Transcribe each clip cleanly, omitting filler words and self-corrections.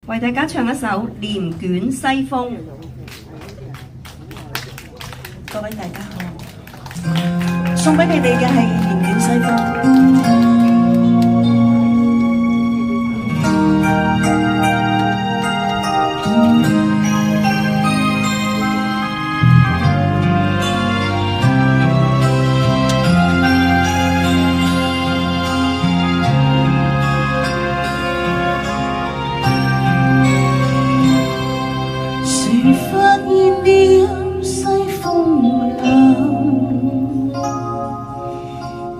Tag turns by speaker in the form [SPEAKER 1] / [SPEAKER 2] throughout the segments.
[SPEAKER 1] 為大家唱一首《簾捲西風》。各位大家好，送俾你哋嘅係《簾捲西風》。
[SPEAKER 2] 發現了西風冷，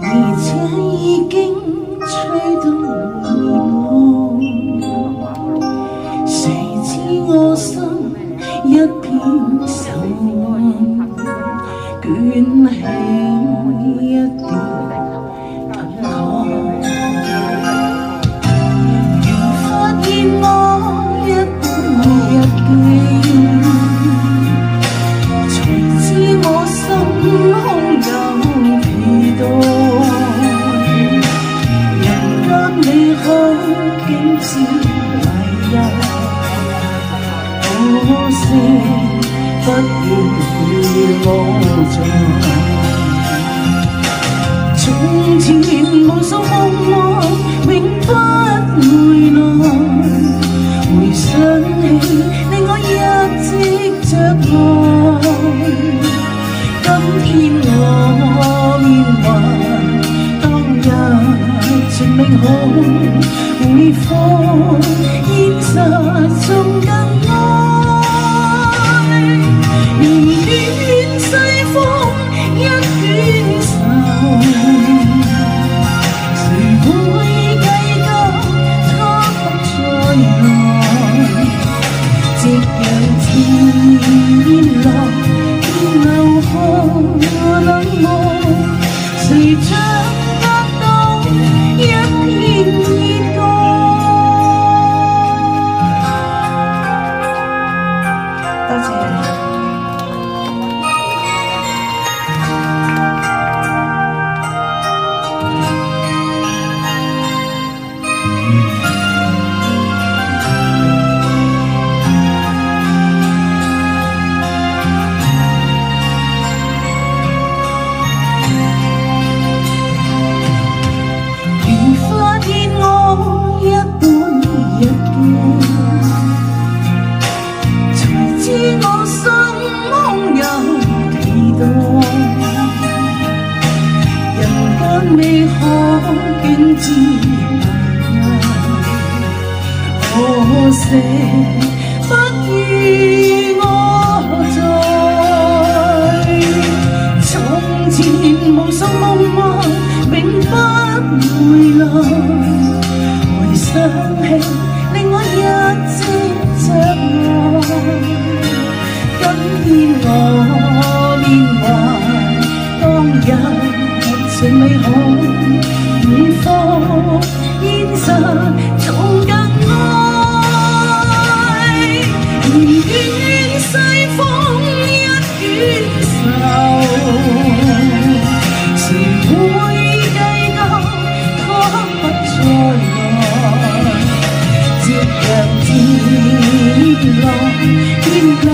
[SPEAKER 2] 而且已經吹到面黃。誰知我心一片愁雲，捲起一點近看。如發現我一本日記，可惜不願我在。從前無數夢幻永不回來，回想起令我一直着愛。今天我緬懷當日情美好，會否現實中更愛？未可見自可惜不與我在。從前無數夢幻永不回來，回想起令我一直着愛。今天我緬懷當日情美好，會否現實中更愛？連捲西風一捲愁，誰會計較？可不再來，夕陽漸落，變老。